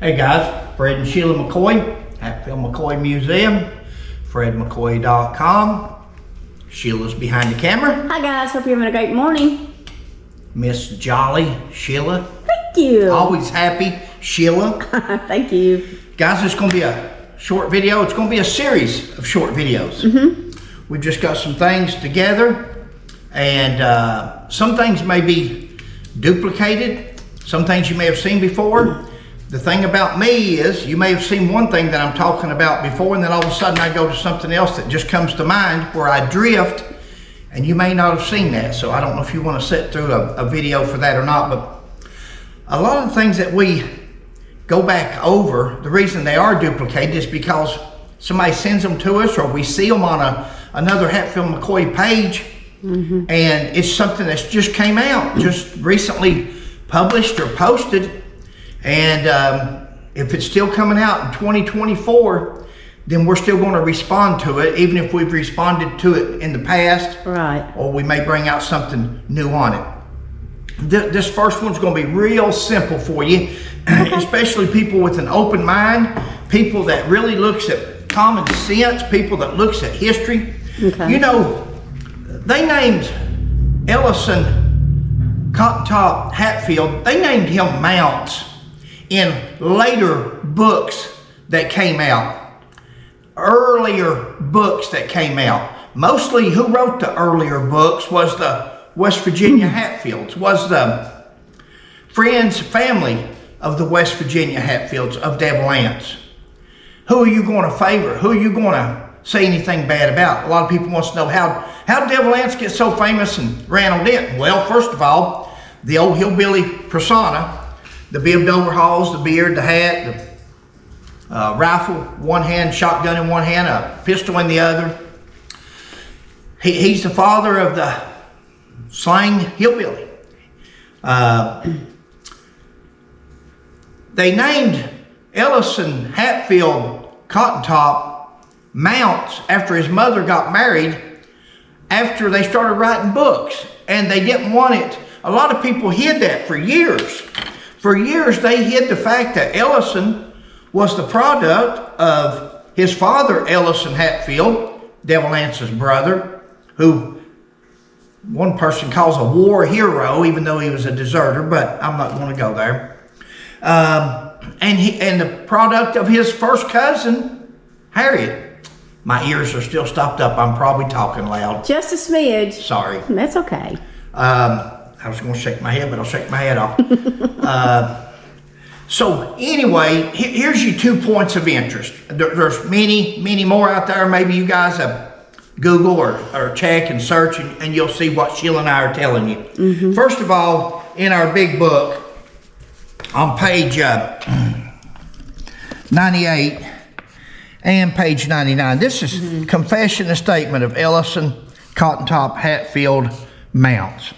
Hey guys, Fred and Sheila McCoy, Hatfield McCoy Museum, fredmccoy.com. Sheila's behind the camera. Hi guys, hope you're having a great morning. Miss Jolly Sheila. Thank you. Always happy Sheila. Thank you. Guys, it's going to be a short video. It's going to be a series of short videos. We've just got some things together, and some things may be duplicated. Some things you may have seen before. The thing about me is you may have seen one thing that I'm talking about before, and then all of a sudden I go to something else that just comes to mind where I drift, and you may not have seen that. So I don't know if you want to sit through a video for that or not, but a lot of the things that we go back over, the reason they are duplicated is because somebody sends them to us, or we see them on another Hatfield McCoy page, and it's something that's just came out, just recently published or posted. And if it's still coming out in 2024, then we're still going to respond to it, even if we've responded to it in the past. Right. Or we may bring out something new on it. This first one's going to be real simple for you, especially people with an open mind, people that really looks at common sense, people that looks at history. Okay. You know, they named Ellison Cotton Top Hatfield, they named him Mounts in later books that came out, earlier books that came out. Mostly who wrote the earlier books was the West Virginia Hatfields, was the friends, family of the West Virginia Hatfields of Devil Anse. Who are you going to favor? Who are you going to say anything bad about? A lot of people want to know how Devil Anse get so famous and Randall Denton. Well, first of all, the old hillbilly persona, the bibbed overalls, the beard, the hat, the rifle, one hand, shotgun in one hand, a pistol in the other. He's the father of the slang hillbilly. They named Ellison Hatfield Cotton Top Mounts after his mother got married, after they started writing books, and they didn't want it. A lot of people hid that for years. For years, they hid the fact that Ellison was the product of his father, Ellison Hatfield, Devil Anse's brother, who one person calls a war hero, even though he was a deserter, but I'm not going to go there. And the product of his first cousin, Harriet. My ears are still stopped up. I'm probably talking loud. Just a smidge. Sorry. That's okay. I was going to shake my head, but I'll shake my head off. So anyway, here's your 2 points of interest. There's many more out there. Maybe you guys Google or check and search, and you'll see what Sheila and I are telling you. First of all, in our big book, on page 98 and page 99, this is Confession and Statement of Ellison Cotton Top Hatfield Mounts.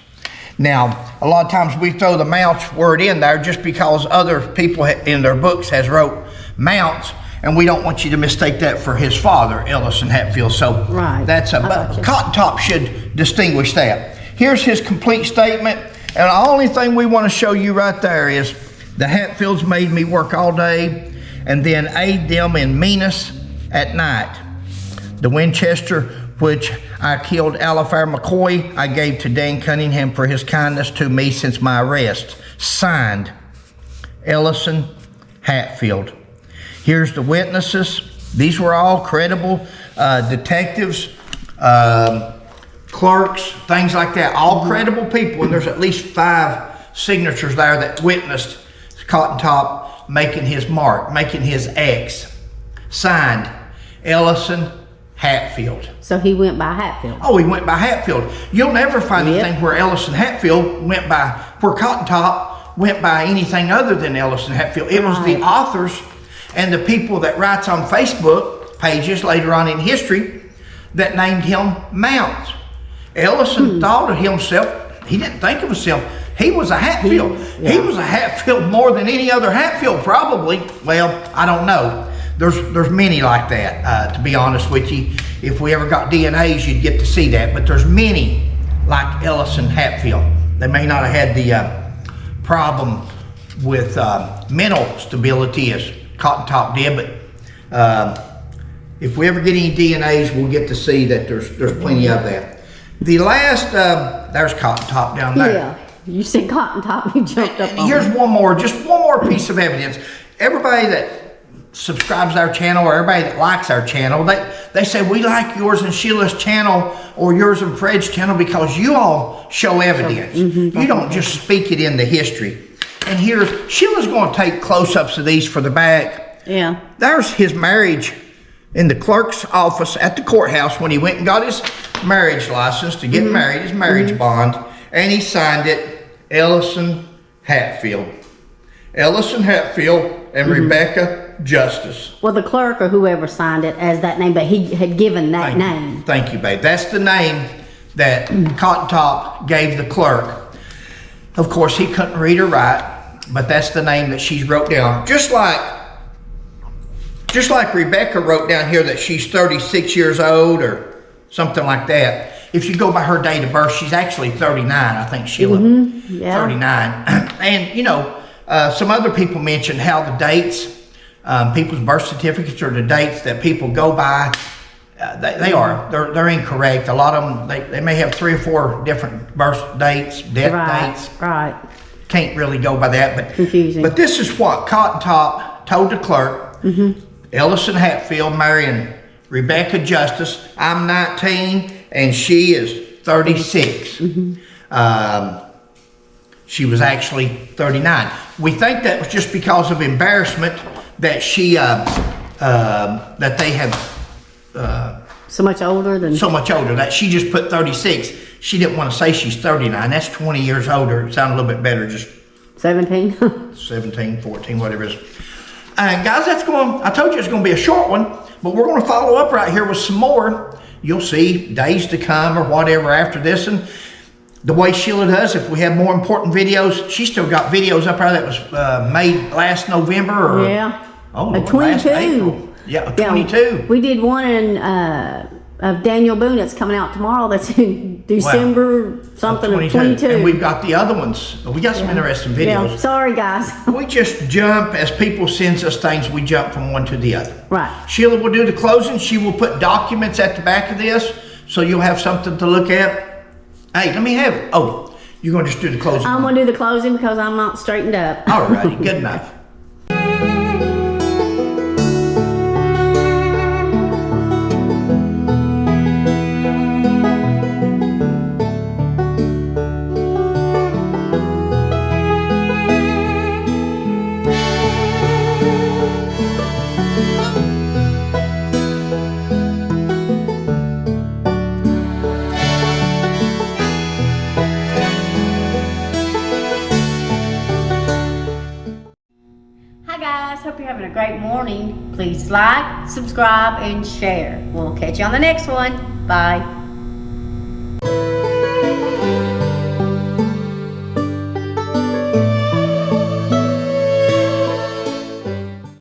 Now, a lot of times we throw the Mounts word in there just because other people in their books has wrote Mounts, and we don't want you to mistake that for his father, Ellison Hatfield. So right. That's but Cotton Top should distinguish that. Here's his complete statement, and the only thing we want to show you right there is the Hatfields made me work all day and then aid them in meanness at night. The Winchester which I killed Alifair McCoy, I gave to Dan Cunningham for his kindness to me since my arrest. Signed, Ellison Hatfield. Here's the witnesses. These were all credible detectives, clerks, things like that. All credible people, and there's at least 5 signatures there that witnessed Cotton Top making his mark, making his X. Signed, Ellison Hatfield. So he went by Hatfield. Oh, he went by Hatfield. You'll never find anything where Ellison Hatfield went by, where Cotton Top went by anything other than Ellison Hatfield. It was the authors and the people that writes on Facebook pages later on in history that named him Mounts. Ellison thought of himself, he didn't think of himself, he was a Hatfield. He was a Hatfield more than any other Hatfield probably. Well, I don't know. There's many like that, to be honest with you. If we ever got DNAs, you'd get to see that. But there's many like Ellison Hatfield. They may not have had the problem with mental stability as Cotton Top did, but if we ever get any DNAs, we'll get to see that there's plenty of that. The last, there's Cotton Top down there. Yeah. You said Cotton Top, you jumped up on Here's me. one more, just one more piece of evidence. Everybody that subscribes to our channel, or everybody that likes our channel, they say we like yours and Sheila's channel or yours and Fred's channel because you all show evidence. You don't just speak it into history. And here's, Sheila's going to take close-ups of these for the back. Yeah. There's his marriage in the clerk's office at the courthouse when he went and got his marriage license to get married, his marriage bond, and he signed it, Ellison Hatfield. Ellison Hatfield and Rebecca Justice. Well, the clerk or whoever signed it as that name, but he had given that name. Thank you, babe. That's the name that Cotton Top gave the clerk. Of course, he couldn't read or write, but that's the name that she's wrote down. Just like Rebecca wrote down here that she's 36 years old or something like that. If you go by her date of birth, she's actually 39, I think, Sheila. 39. And, you know, some other people mentioned how the dates, people's birth certificates are the dates that people go by. They're incorrect. A lot of them, they may have 3 or 4 different birth dates, death dates. Right. Can't really go by that, but confusing. But this is what Cotton Top told the clerk. Ellison Hatfield marrying Rebecca Justice. I'm 19 and she is 36. She was actually 39. We think that was just because of embarrassment that she that they have So much older than... so much older that she just put 36. She didn't want to say she's 39. That's 20 years older. It sounded a little bit better, just 17? 17, 14, whatever it is. Guys, I told you it's going to be a short one, but we're going to follow up right here with some more. You'll see days to come or whatever after this. And the way Sheila does, if we have more important videos, she's still got videos up there that was made last November. Or, Yeah. Oh, A 22. April. Yeah, a 22. We did one in, of Daniel Boone that's coming out tomorrow. That's in December something of 22. And we've got the other ones. We got some interesting videos. Yeah. Sorry, guys. We just jump, as people send us things, we jump from one to the other. Right. Sheila will do the closing. She will put documents at the back of this, so you'll have something to look at. Hey, let me have it. Oh, you're going to just do the closing. I'm going to do the closing because I'm not straightened up. All righty, good enough. Hope you're having a great morning. Please like, subscribe, and share. We'll catch you on the next one. Bye.